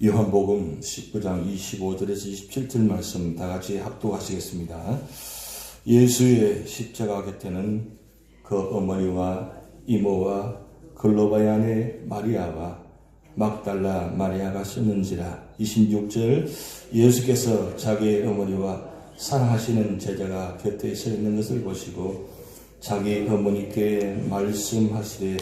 요한복음 19장 25절에서 27절 말씀 다 같이 합독하시겠습니다. 예수의 십자가 곁에는 그 어머니와 이모와 글로바의 아내 마리아와 막달라 마리아가 섰는지라. 26절 예수께서 자기의 어머니와 사랑하시는 제자가 곁에 서 있는 것을 보시고 자기 어머니께 말씀하시되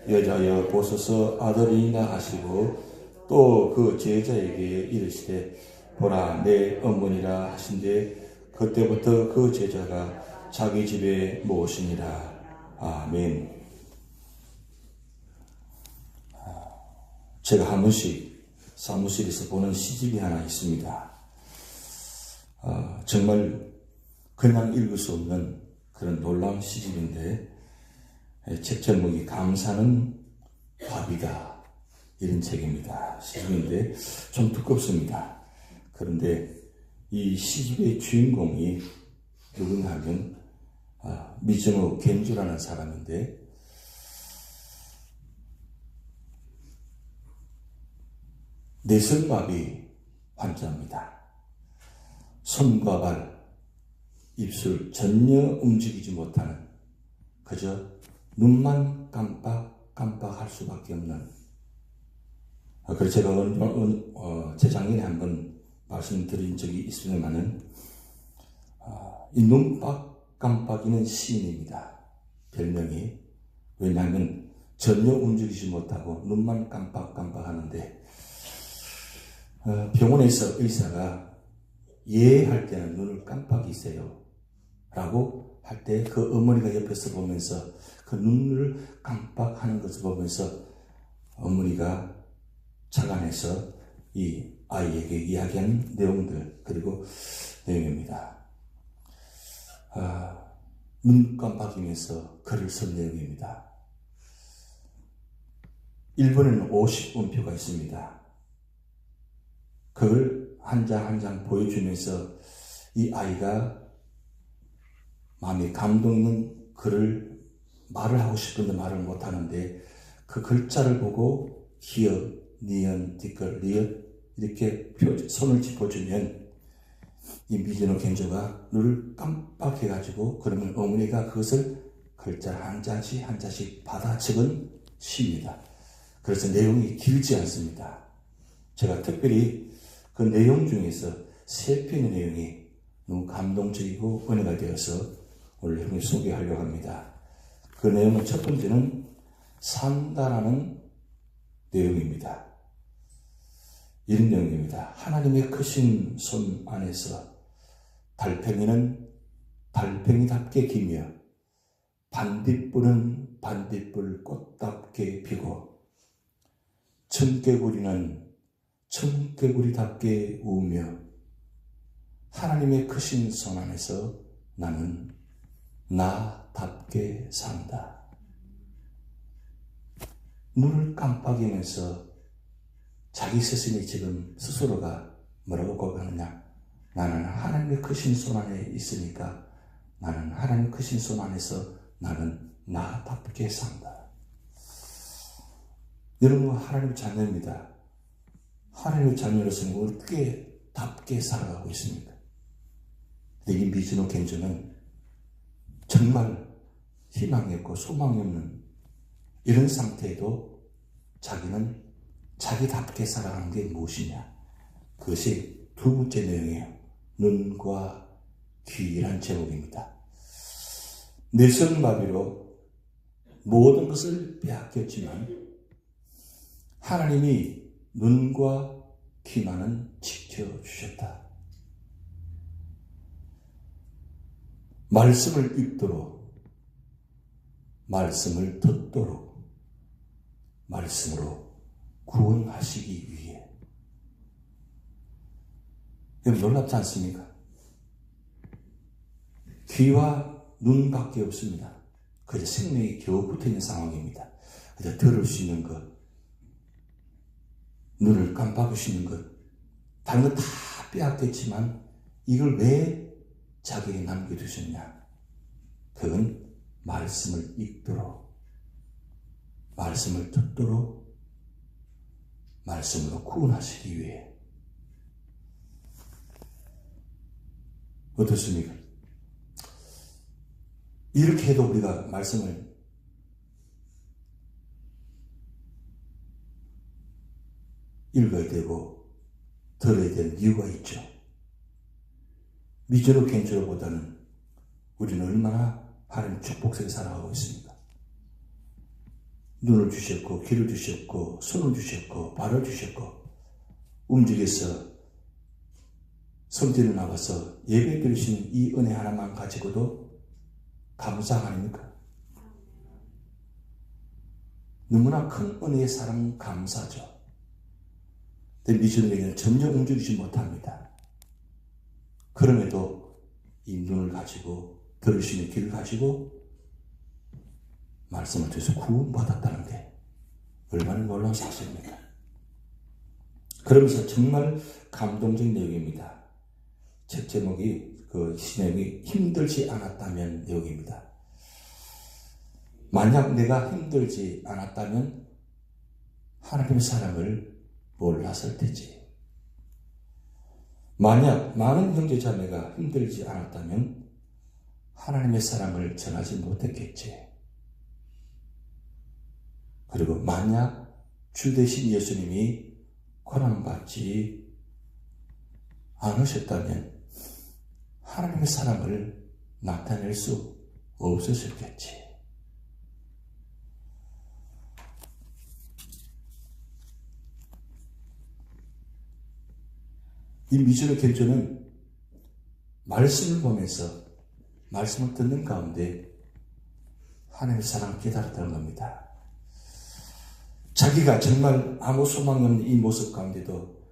여자여 보소서 아들이나 하시고 또 그 제자에게 이르시되 보라 내 어머니라 하신데 그때부터 그 제자가 자기 집에 모시니라. 아멘. 제가 한 번씩 사무실에서 보는 시집이 하나 있습니다. 정말 그냥 읽을 수 없는 그런 놀라운 시집인데 책 제목이 감사는 밥이다, 이런 책입니다. 시집인데 좀 두껍습니다. 그런데 이 시집의 주인공이 누구냐 하면 미즈노 겐주라는 사람인데 뇌성마비 환자입니다. 손과 발, 입술 전혀 움직이지 못하는, 그저 눈만 깜빡깜빡할 수밖에 없는. 그래서 제가 재작년에 한번 말씀드린 적이 있습니다만은 이 눈빡 깜빡이는 시인입니다. 별명이. 왜냐하면 전혀 움직이지 못하고 눈만 깜빡깜빡하는데 병원에서 의사가 할 때는 눈을 깜빡이세요 라고 할 때 그 어머니가 옆에서 보면서 그 눈을 깜빡하는 것을 보면서 어머니가 착안해서 이 아이에게 이야기한 내용들, 그리고 내용입니다. 눈 깜빡이면서 글을 쓴 내용입니다. 1번에는 50원표가 있습니다. 그걸 한 장 한 장 보여주면서 이 아이가 마음에 감동 있는 글을 말을 하고 싶은데 말을 못하는데 그 글자를 보고 기역, 니은, 뒷글, 리을 이렇게 손을 짚어주면 이 미즈노 겐조가 눈을 깜빡해가지고 그러면 어머니가 그것을 글자를 한 장씩 한 장씩 받아 적은 시입니다. 그래서 내용이 길지 않습니다. 제가 특별히 그 내용 중에서 3편의 내용이 너무 감동적이고 은혜가 되어서 오늘 여러분이 소개하려고 합니다. 그 내용은 첫 번째는 산다라는 내용입니다. 이런 내용입니다. 하나님의 크신 손 안에서 달팽이는 달팽이답게 기며 반딧불은 반딧불 꽃답게 피고 청개구리는 청개구리답게 우며 하나님의 크신 손 안에서 나는 나답게 산다. 눈을 깜빡이면서 자기 스승이 지금 스스로가 뭐라고 고백하느냐? 나는 하나님의 크신 손 안에 있으니까 나는 하나님의 크신 손 안에서 나는 나답게 산다. 여러분 하나님의 자녀입니다. 하나님의 자녀로서는 어떻게 답게 살아가고 있습니까? 근데 이 미즈노 겐조는 정말 희망이 없고 소망이 없는 이런 상태에도 자기는 자기답게 살아가는 게 무엇이냐? 그것이 두 번째 내용이에요. 눈과 귀란 제목입니다. 뇌성마비로 모든 것을 빼앗겼지만 하나님이 눈과 귀만은 지켜주셨다. 말씀을 읽도록, 말씀을 듣도록, 말씀으로 구원하시기 위해. 여러분 놀랍지 않습니까? 귀와 눈밖에 없습니다. 그저 생명이 겨우 붙어있는 상황입니다. 그저 들을 수 있는 것, 눈을 깜빡일 수 있는 것, 다른 것 다 빼앗겼지만 이걸 왜 자기에게 남겨두셨냐? 그건 말씀을 읽도록, 말씀을 듣도록, 말씀으로 구원하시기 위해. 어떻습니까? 이렇게 해도 우리가 말씀을 읽어야 되고 들어야 되는 이유가 있죠. 미저로 겐저로보다는 우리는 얼마나 하나님 축복 속에 살아가고 있습니까? 눈을 주셨고 귀를 주셨고 손을 주셨고 발을 주셨고 움직여서 성전에 나가서 예배 드리시는 이 은혜 하나만 가지고도 감사가 아닙니까? 너무나 큰 은혜의 사람 감사죠. 근데 미전에게는 전혀 움직이지 못합니다. 그럼에도 이 눈을 가지고 들으시는 귀를 가지고 말씀을 통해서 구원받았다는 게 얼마나 놀라운 사실입니까? 그러면서 정말 감동적인 내용입니다. 책 제목이 내용이 힘들지 않았다면 내용입니다. 만약 내가 힘들지 않았다면 하나님의 사랑을 몰랐을 테지. 만약 많은 형제 자매가 힘들지 않았다면 하나님의 사랑을 전하지 못했겠지. 그리고 만약 주 대신 예수님이 고난받지 않으셨다면 하나님의 사랑을 나타낼 수 없으셨겠지. 이 미주의 겐조는 말씀을 보면서 말씀을 듣는 가운데 하나님의 사랑을 깨달았다는 겁니다. 자기가 정말 아무 소망이 없는 이 모습 가운데도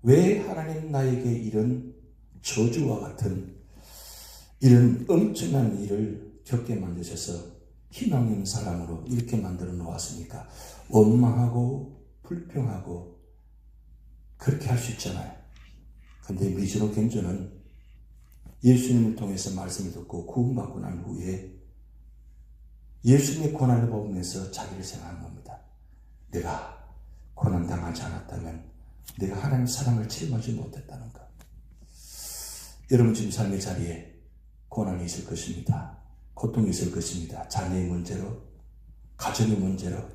왜 하나님 나에게 이런 저주와 같은 이런 엄청난 일을 겪게 만드셔서 희망 있는 사람으로 이렇게 만들어 놓았습니까? 원망하고 불평하고 그렇게 할 수 있잖아요. 근데 미즈노 겐조는 예수님을 통해서 말씀을 듣고 구원받고 난 후에 예수님의 고난을 보면서 자기를 생각한 겁니다. 내가 고난당하지 않았다면 내가 하나님의 사랑을 체험하지 못했다는 것. 여러분 지금 삶의 자리에 고난이 있을 것입니다. 고통이 있을 것입니다. 자녀의 문제로, 가정의 문제로,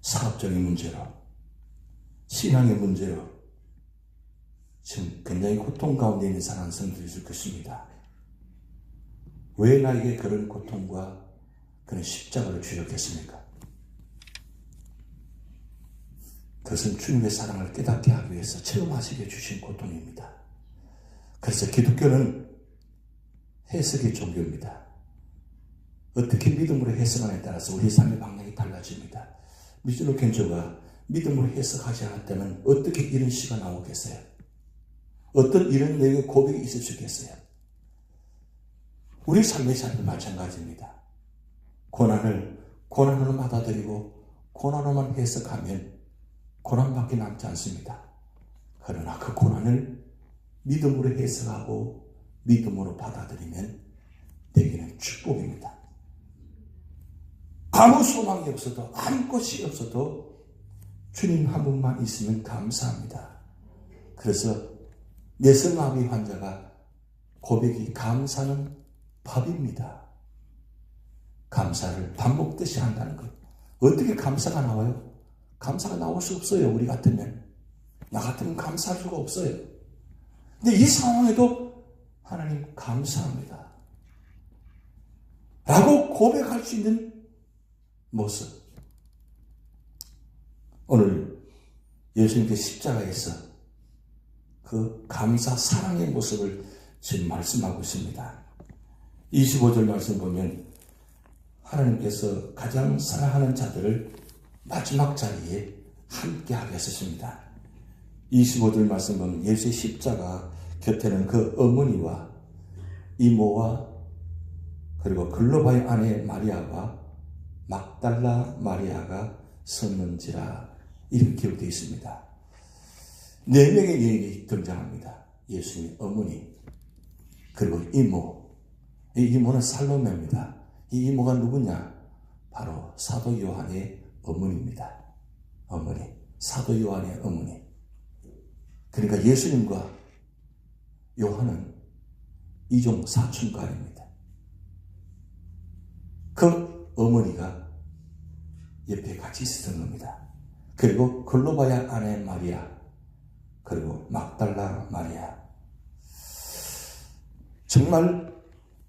사업적인 문제로, 신앙의 문제로 지금 굉장히 고통 가운데 있는 사랑하는 성도들이 있을 것입니다. 왜 나에게 그런 고통과 그런 십자가를 주셨겠습니까? 그것은 주님의 사랑을 깨닫게 하기 위해서 체험하시게 주신 고통입니다. 그래서 기독교는 해석의 종교입니다. 어떻게 믿음으로 해석하느냐에 따라서 우리 삶의 방향이 달라집니다. 미즈노 겐조가 믿음으로 해석하지 않았다면 어떻게 이런 시가 나오겠어요? 어떤 이런 내용의 고백이 있을 수 있겠어요? 우리 삶의 삶도 마찬가지입니다. 고난으로 받아들이고 고난으로만 해석하면 고난밖에 남지 않습니다. 그러나 그 고난을 믿음으로 해석하고 믿음으로 받아들이면 내게는 축복입니다. 아무 소망이 없어도 아무것이 없어도 주님 한 분만 있으면 감사합니다. 그래서 뇌성마비 환자가 고백이 감사는 밥입니다. 감사를 밥 먹듯이 한다는 것. 어떻게 감사가 나와요? 감사가 나올 수 없어요. 우리 같으면. 나 같으면 감사할 수가 없어요. 근데 이 상황에도 하나님 감사합니다. 라고 고백할 수 있는 모습. 오늘 예수님께 십자가에서 그 감사 사랑의 모습을 지금 말씀하고 있습니다. 25절 말씀 보면 하나님께서 가장 사랑하는 자들을 마지막 자리에 함께 하게 하셨습니다. 25절 말씀 보면 예수의 십자가 곁에는 그 어머니와 이모와 그리고 글로바의 아내 마리아와 막달라 마리아가 섰는지라 이렇게 기록되어 있습니다. 4명의 여인이 등장합니다. 예수님의 어머니 그리고 이모. 이 이모는 살로메입니다. 이 이모가 누구냐? 바로 사도 요한의 어머니입니다. 어머니. 사도 요한의 어머니. 그러니까 예수님과 요한은 이종 사촌간입니다. 그 어머니가 옆에 같이 있었던 겁니다. 그리고 글로바야 아내 마리아, 그리고 막달라 마리아. 정말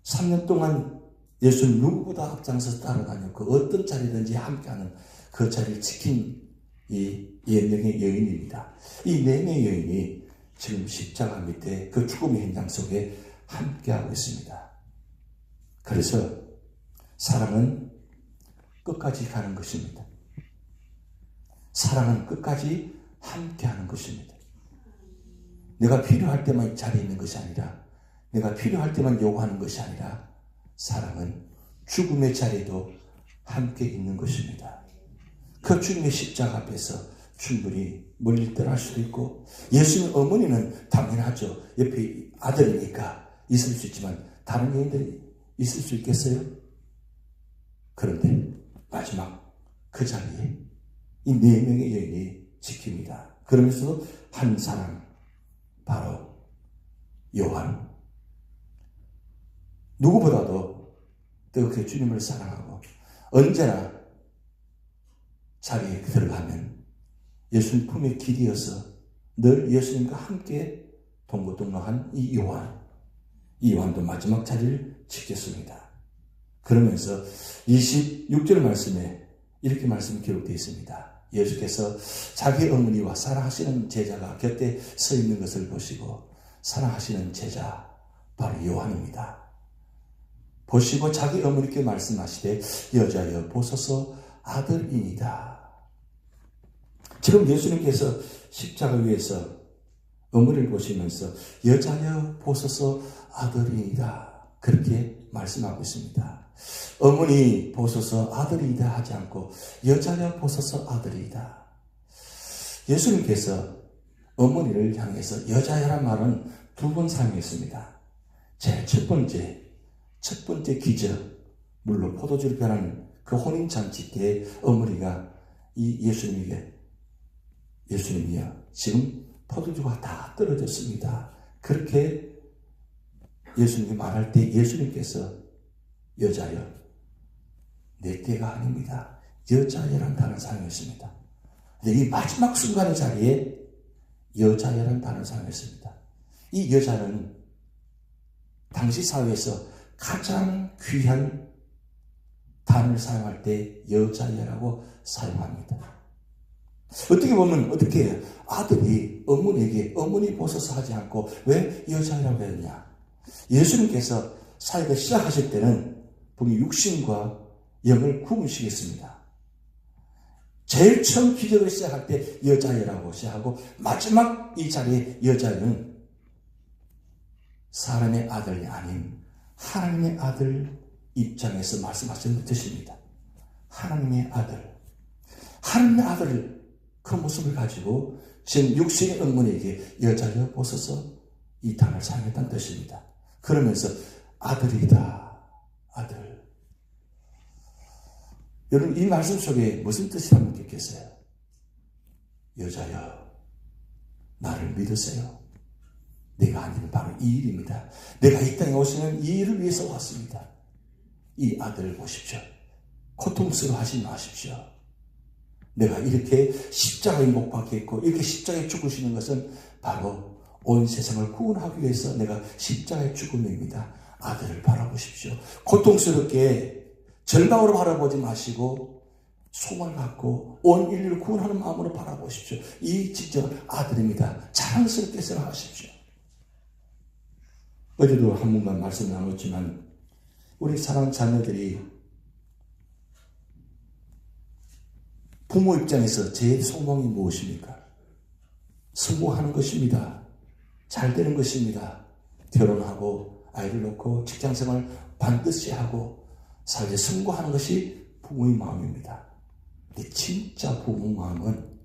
3년 동안 예수 누구보다 앞장서서 따라다녔고 어떤 자리든지 함께하는 그 자리를 지킨 이 4명의 여인입니다. 이 4명의 여인이 지금 십자가 밑에 그 죽음의 현장 속에 함께하고 있습니다. 그래서 사랑은 끝까지 가는 것입니다. 사랑은 끝까지 함께하는 것입니다. 내가 필요할 때만 자리에 있는 것이 아니라, 내가 필요할 때만 요구하는 것이 아니라, 사랑은 죽음의 자리에도 함께 있는 것입니다. 그 주님의 십자가 앞에서 충분히 멀리 떠날 수도 있고, 예수님 어머니는 당연하죠. 옆에 아들이니까 있을 수 있지만 다른 여인들이 있을 수 있겠어요? 그런데 마지막 그 자리에 이 4명의 여인이 지킵니다. 그러면서도 한 사람, 바로 요한. 누구보다도 뜨겁게 주님을 사랑하고 언제나 자리에 들어가면 예수님 품에 기대어서 늘 예수님과 함께 동고동락한 이 요한. 이 요한도 마지막 자리를 지켰습니다. 그러면서 26절 말씀에 이렇게 말씀이 기록되어 있습니다. 예수께서 자기 어머니와 사랑하시는 제자가 곁에 서 있는 것을 보시고, 사랑하시는 제자 바로 요한입니다. 보시고 자기 어머니께 말씀하시되 여자여 보소서 아들이니이다. 지금 예수님께서 십자가 위에서 어머니를 보시면서 여자여 보소서 아들이니이다, 그렇게 말씀하고 있습니다. 어머니 보소서 아들이다 하지 않고 여자여 보소서 아들이다. 예수님께서 어머니를 향해서 여자여란 말은 2번 사용했습니다. 제일 첫 번째 기적, 물로 포도주를 변하는 그 혼인잔치 때 어머니가 이 예수님이여 지금 포도주가 다 떨어졌습니다, 그렇게 예수님이 말할 때 예수님께서 여자여, 내 때가 아닙니다, 여자여란 단어를 사용했습니다. 근데 이 마지막 순간의 자리에 여자여란 단어를 사용했습니다. 이 여자는 당시 사회에서 가장 귀한 단어를 사용할 때 여자여라고 사용합니다. 어떻게 보면 어떻게 해요? 아들이 어머니에게 어머니 보소서 하지 않고 왜 여자여라고 했느냐? 예수님께서 사역을 시작하실 때는 분명히 육신과 영을 구분시켰습니다. 제일 처음 기적을 시작할 때 여자여라고 시작하고, 마지막 이 자리에 여자여는 사람의 아들이 아닌 하나님의 아들 입장에서 말씀하시는 뜻입니다. 하나님의 아들 그 모습을 가지고 지금 육신의 어머니에게 여자여 보소서 이 단어를 사용했다는 뜻입니다. 그러면서 아들이다, 아들. 여러분, 이 말씀 속에 무슨 뜻이 담겼겠어요? 여자여, 나를 믿으세요. 내가 아닌 바로 이 일입니다. 내가 이 땅에 오시는 이 일을 위해서 왔습니다. 이 아들을 보십시오. 고통스러워하지 마십시오. 내가 이렇게 십자가에 못 박혔고 이렇게 십자가에 죽으시는 것은 바로 온 세상을 구원하기 위해서 내가 십자가에 죽음입니다. 아들을 바라보십시오. 고통스럽게 절망으로 바라보지 마시고 소망을 갖고 온 인류를 구원하는 마음으로 바라보십시오. 이 진정한 아들입니다. 자랑스럽게 생각하십시오. 어제도 한 번만 말씀 나눴지만 우리 사랑하는 자녀들이 부모 입장에서 제 소망이 무엇입니까? 성공하는 것입니다. 잘 되는 것입니다. 결혼하고 아이를 낳고 직장생활 반드시 하고 살게 성공하는 것이 부모의 마음입니다. 근데 진짜 부모 마음은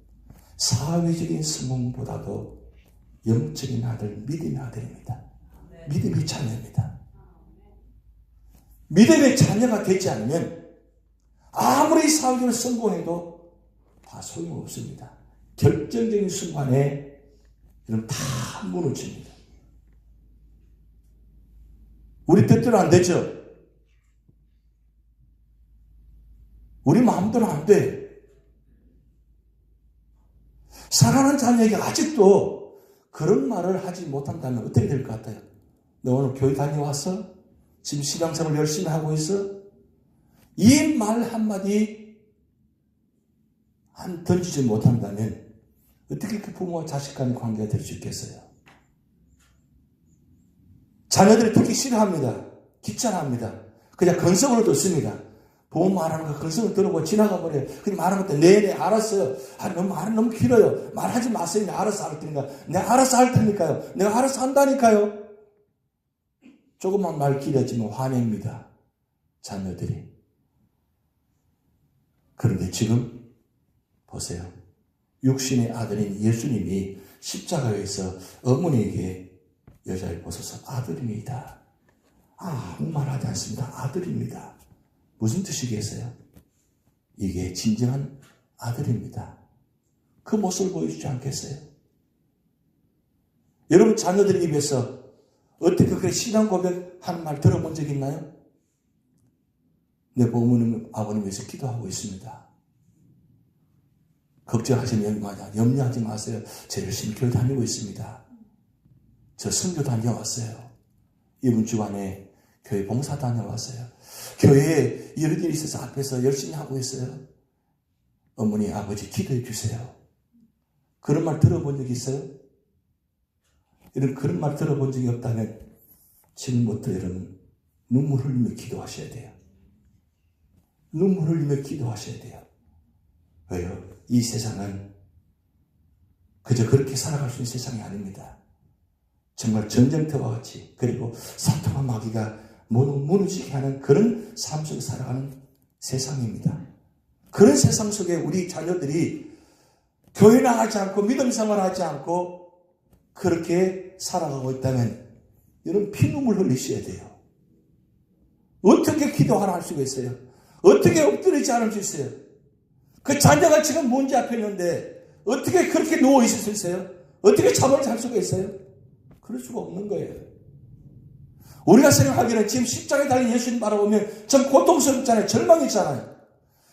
사회적인 성공보다도 영적인 아들, 믿음의 아들입니다. 믿음의 자녀입니다. 믿음의 자녀가 되지 않으면 아무리 사회적으로 성공해도 다 소용없습니다. 결정적인 순간에 이런 다 무너집니다. 우리 뜻대로 안 되죠? 우리 마음대로 안 돼. 사랑하는 자녀에게 아직도 그런 말을 하지 못한다면 어떻게 될 것 같아요? 너 오늘 교회 다녀왔어? 지금 신앙생활 열심히 하고 있어? 이 말 한마디 던지지 못한다면 어떻게 그 부모와 자식 간의 관계가 될 수 있겠어요? 자녀들이 듣기 싫어합니다. 귀찮아합니다. 그냥 건성으로 듣습니다. 부모 말하는 거 건성을 들어보고 지나가 버려요. 그냥 말하는 것도 네네 알았어요. 너무 말은 너무 길어요. 말하지 마세요. 내가 알아서 할 테니까. 내가 알아서 할 테니까요. 내가 알아서 한다니까요. 조금만 말 길어지면 화냅니다. 자녀들이. 그런데 지금 보세요. 육신의 아들인 예수님이 십자가에서 어머니에게 여자를 벗어서 아들입니다. 아무 말 하지 않습니다. 아들입니다. 무슨 뜻이겠어요? 이게 진정한 아들입니다. 그 모습을 보여주지 않겠어요? 여러분 자녀들 입에서 어떻게 그렇게 신앙 고백하는 말 들어본 적 있나요? 내 부모님, 아버님 위해서 기도하고 있습니다. 걱정하시면 염려하지 마세요. 저 열심히 교회 다니고 있습니다. 저 선교 다녀왔어요. 이번 주간에 교회 봉사 다녀왔어요. 교회에 이런 일이 있어서 앞에서 열심히 하고 있어요. 어머니, 아버지 기도해 주세요. 그런 말 들어본 적 있어요? 그런 말 들어본 적이 없다면 지금부터 여러분 눈물 흘리며 기도하셔야 돼요. 눈물 흘리며 기도하셔야 돼요. 왜요? 이 세상은 그저 그렇게 살아갈 수 있는 세상이 아닙니다. 정말 전쟁터와 같이 그리고 사탄과 마귀가 무너지게 하는 그런 삶 속에 살아가는 세상입니다. 그런 세상 속에 우리 자녀들이 교회 나가지 않고 믿음 생활하지 않고 그렇게 살아가고 있다면 여러분 피눈물 흘리셔야 돼요. 어떻게 기도하라 할 수가 있어요? 어떻게 엎드리지 않을 수 있어요? 그 자녀가 지금 문제 앞에 있는데 어떻게 그렇게 누워 있을 수 있어요? 어떻게 잠을 잘 수가 있어요? 그럴 수가 없는 거예요. 우리가 생각하기에는 지금 십자가에 달린 예수님 바라보면 참 고통스럽잖아요. 절망이잖아요.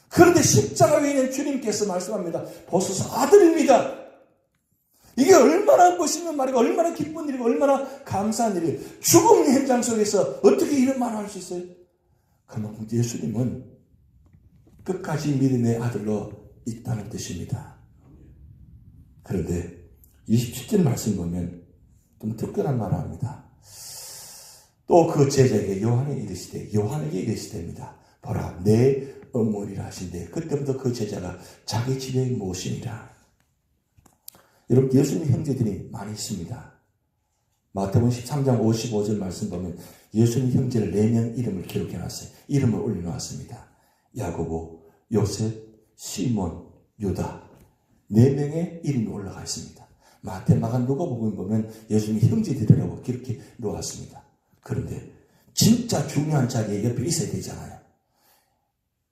그런데 십자가 위에 있는 주님께서 말씀합니다. 보소서 아들입니다. 이게 얼마나 멋있는 말이고 얼마나 기쁜 일이고 얼마나 감사한 일이에요. 죽음 현장 속에서 어떻게 이런 말을 할 수 있어요? 그만큼 예수님은 끝까지 믿음의 아들로 있다는 뜻입니다. 그런데 27절 말씀 보면 좀 특별한 말을 합니다. 또 그 제자에게 요한에게 이르시되입니다. 보라 내 어머니라 하신대 그때부터 그 제자가 자기 집에 모시니라. 여러분 예수님 형제들이 많이 있습니다. 마태복음 13장 55절 말씀 보면 예수님 형제를 4명 이름을 기록해놨어요. 이름을 올려놓았습니다. 야고보, 요셉, 시몬, 유다 4명의 이름이 올라가 있습니다. 마태, 마가, 누가복음 보면 예수님 형제들이라고 기록해 놓았습니다. 그런데 진짜 중요한 자리에 옆에 있어야 되잖아요.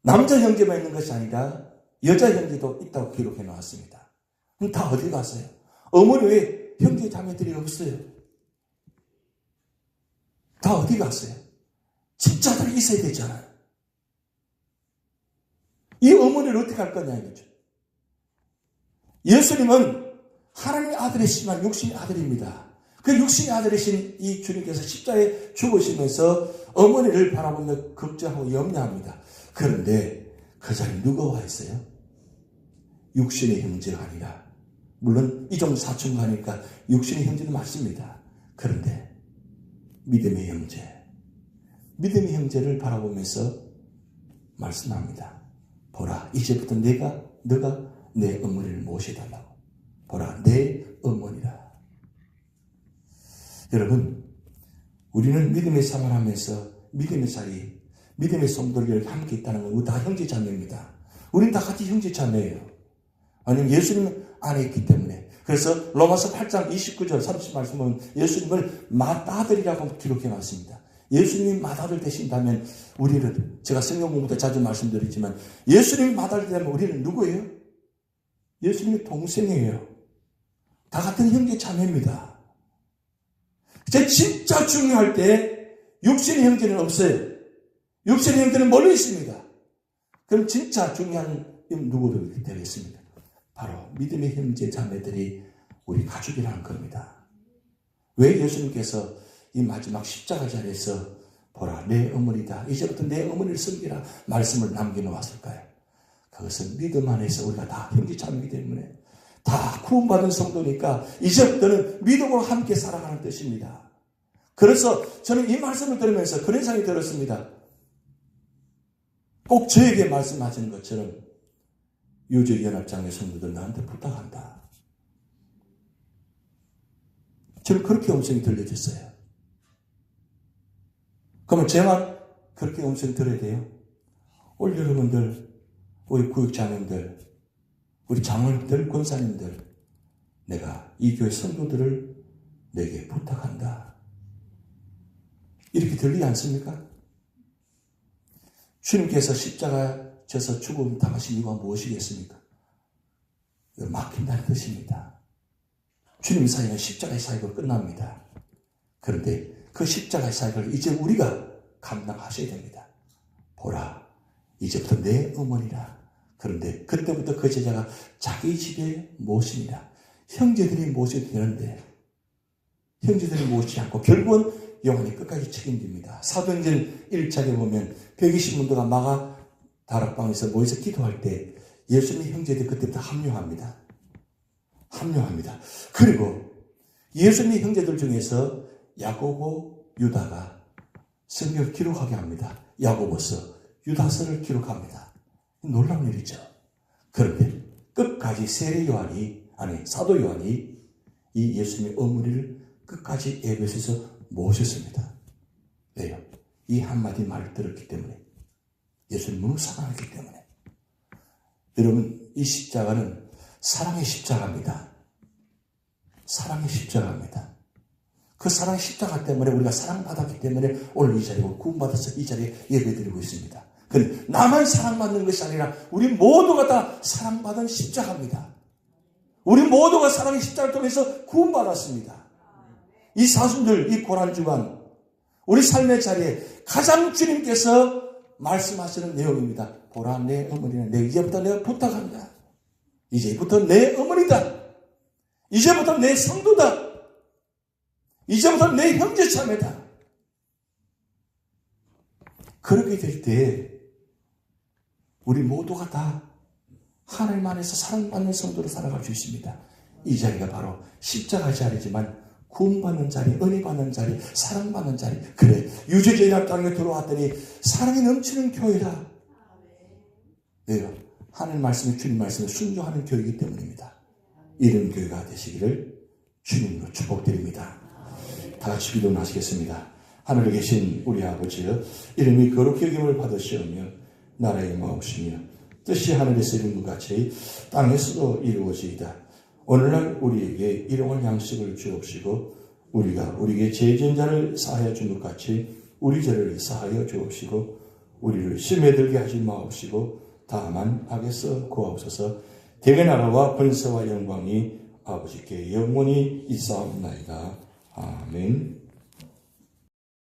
남자 형제만 있는 것이 아니라 여자 형제도 있다고 기록해 놓았습니다. 그럼 다 어디 갔어요? 어머니 왜 형제 자매들이 없어요? 다 어디 갔어요? 진짜들이 있어야 되잖아요. 이 어머니를 어떻게 할 거냐 이거죠. 예수님은 하나님의 아들이시지만 육신의 아들입니다. 그 육신의 아들이신 이 주님께서 십자가에 죽으시면서 어머니를 바라보며 걱정하고 염려합니다. 그런데 그 자리에 누가 와 있어요? 육신의 형제가 아니라 물론 이종 사촌가니까 육신의 형제도 맞습니다. 그런데 믿음의 믿음의 형제를 바라보면서 말씀합니다. 보라 이제부터 너가 내 어머니를 모셔달라고. 보라 내 어머니라. 여러분 우리는 믿음의 생활하면서 믿음의 자리 믿음의 성도를 함께 있다는 건 우리 다 형제 자매입니다. 우리는 다 같이 형제 자매예요. 아니면 예수님 안에 있기 때문에. 그래서 로마서 8장 29절 30말 보면 예수님을 맏아들이라고 기록해 놨습니다. 예수님이 맏아들 되신다면 우리는 제가 성경 공부 때 자주 말씀드리지만 예수님이 맏아들 되면 우리는 누구예요? 예수님의 동생이에요. 다 같은 형제 자매입니다. 이제 진짜 중요할 때 육신의 형제는 없어요. 육신의 형제는 멀리 있습니다. 그럼 진짜 중요한 누구도 되겠습니까? 바로 믿음의 형제 자매들이 우리 가족이라는 겁니다. 왜 예수님께서 이 마지막 십자가 자리에서 보라 내 어머니다 이제부터 내 어머니를 섬기라 말씀을 남겨놓았을까요? 그것은 믿음 안에서 우리가 다 형제 자매이기 때문에 다 구원받은 성도니까 이제부터는 믿음으로 함께 살아가는 뜻입니다. 그래서 저는 이 말씀을 들으면서 그런 생각이 들었습니다. 꼭 저에게 말씀하시는 것처럼 유저연합장의 성도들 나한테 부탁한다. 저는 그렇게 음성이 들려졌어요. 그러면 제만 그렇게 음성이 들어야 돼요? 우리 여러분들, 우리 구역장님들, 우리 장로님들, 권사님들, 내가 이 교회 성도들을 내게 부탁한다. 이렇게 들리지 않습니까? 주님께서 십자가 져서 죽음 당하신 이유가 무엇이겠습니까? 막힌다는 뜻입니다. 주님 사역은 십자가의 사역으로 끝납니다. 그런데 그 십자가의 사역을 이제 우리가 감당하셔야 됩니다. 보라, 이제부터 내 어머니라. 그런데 그때부터 그 제자가 자기 집에 모시니라. 형제들이 모셔도 되는데 형제들이 모시지 않고 결국은 요한이 끝까지 책임집니다. 사도행전 1장에 보면 120문도가 마가 다락방에서 모여서 기도할 때 예수님의 형제들이 그때부터 합류합니다. 그리고 예수님의 형제들 중에서 야고보, 유다가 성경을 기록하게 합니다. 야고보서, 유다서를 기록합니다. 놀라운 일이죠. 그런데 끝까지 사도 요한이 이 예수님의 어머니를 끝까지 에베소에서 모셨습니다. 왜요? 이 한마디 말을 들었기 때문에. 예수님 너무 사랑했기 때문에. 여러분, 이 십자가는 사랑의 십자가입니다. 사랑의 십자가입니다. 그 사랑의 십자가 때문에 우리가 사랑받았기 때문에 오늘 이 자리에 구원받아서 이 자리에 예배드리고 있습니다. 그런데 나만 사랑받는 것이 아니라 우리 모두가 다 사랑받은 십자가입니다. 우리 모두가 사랑의 십자가를 통해서 구원받았습니다. 이 사순절, 이 고난주간 우리 삶의 자리에 가장 주님께서 말씀하시는 내용입니다. 보라 내 어머니는 내 이제부터 내가 부탁한다. 이제부터 내 어머니다. 이제부터 내 성도다. 이제부터 내 형제 자매다. 그렇게 될 때 우리 모두가 다 하나님 안에서 사랑받는 성도로 살아갈 수 있습니다. 이 자리가 바로 십자가 자리지만 구원받는 자리, 은혜받는 자리, 사랑받는 자리. 그래, 유죄죄악 땅에 들어왔더니 사랑이 넘치는 교회다. 왜요? 하나님 말씀에 주님 말씀에 순종하는 교회이기 때문입니다. 이런 교회가 되시기를 주님으로 축복드립니다. 다 같이 기도하시겠습니다. 하늘에 계신 우리 아버지여, 이름이 거룩히 여김을 받으시오며 나라의 마옵시며 뜻이 하늘에서 이룬 것 같이 땅에서도 이루어지이다. 오늘날 우리에게 일용할 양식을 주옵시고 우리가 우리에게 죄진 자를 사하여 준 것 같이 우리 죄를 사하여 주옵시고 우리를 시험에 들게 하지 마옵시고 다만 악에서 구하옵소서. 대개 나라와 권세와 영광이 아버지께 영원히 있사옵나이다. 아멘.